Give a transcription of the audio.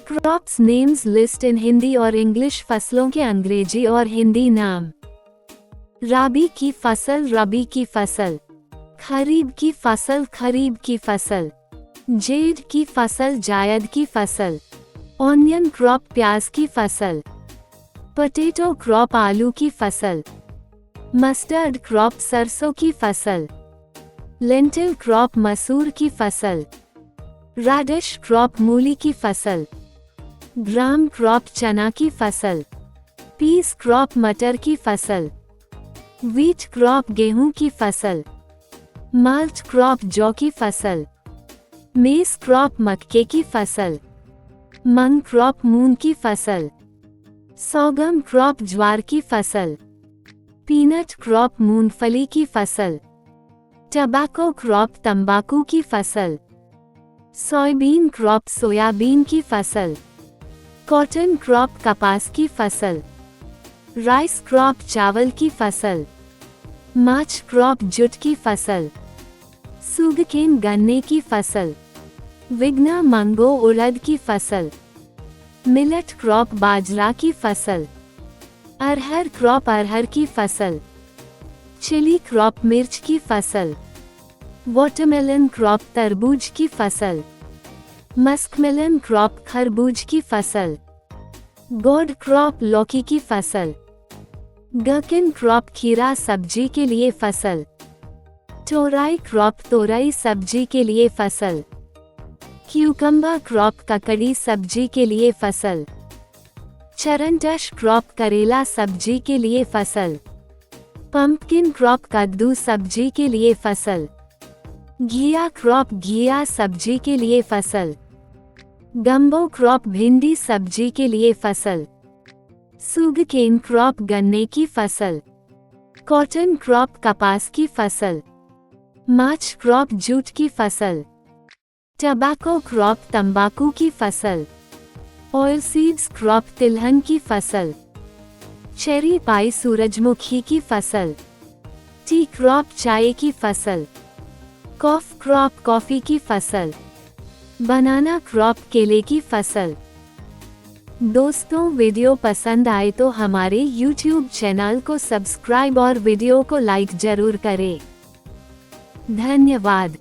Crops names list इन हिंदी और English. फसलों के अंग्रेजी और हिंदी नाम। राबी की फसल, रबी की फसल। खरीब की फसल, खरीब की फसल। जेड की फसल, जायद की फसल। ऑनियन क्रॉप, प्याज की फसल। पोटैटो क्रॉप, आलू की फसल। मस्टर्ड क्रॉप, सरसों की फसल। लेंटिल क्रॉप, मसूर की फसल। राडिश क्रॉप, मूली की फसल। ग्राम क्रॉप, चना की फसल। पीस क्रॉप, मटर की फसल। व्हीट क्रॉप, गेहूं की फसल। माल्ट क्रॉप, जौ की फसल। मेस क्रॉप, मक्के की फसल। मंग क्रॉप, मूंग की फसल। सोगम क्रॉप, ज्वार की फसल। पीनट क्रॉप, मूंगफली की फसल। टबैको क्रॉप, तंबाकू की फसल। सोयाबीन क्रॉप, सोयाबीन की फसल। कॉटन क्रॉप, कपास की फसल। राइस क्रॉप, चावल की फसल। मार्च क्रॉप, जूट की फसल। सुगकेन, गन्ने की फसल। विग्ना मंगो, उड़द की फसल। मिलेट क्रॉप, बाजरा की फसल। अरहर क्रॉप, अरहर की फसल। चिली क्रॉप, मिर्च की फसल। वाटरमेलन क्रॉप, तरबूज की फसल। मस्कमेलन क्रॉप, खरबूज की फसल। गोड क्रॉप, लौकी की फसल। गकिन क्रॉप, खीरा सब्जी के लिए फसल। टोराई क्रॉप, तोरई सब्जी के लिए फसल। क्यूकम्बर क्रॉप, ककड़ी सब्जी के लिए फसल। चरनटश क्रॉप, करेला सब्जी के लिए फसल। पंपकिन क्रॉप, कद्दू सब्जी के लिए फसल। घिया क्रॉप, घिया सब्जी के लिए फसल। गम्बो क्रॉप, भिंडी सब्जी के लिए फसल। सुगकेन क्रॉप, गन्ने की फसल। कॉटन क्रॉप, कपास की फसल। मार्च क्रॉप, जूट की फसल। टबैको क्रॉप, तंबाकू की फसल। ऑयल सीड्स क्रॉप, तिलहन की फसल। चेरी पाई, सूरजमुखी की फसल। टी क्रॉप, चाय की फसल। कॉफ क्रॉप, कॉफी की फसल। बनाना क्रॉप, केले की फसल। दोस्तों, वीडियो पसंद आए तो हमारे YouTube चैनल को सब्सक्राइब और वीडियो को लाइक जरूर करें। धन्यवाद।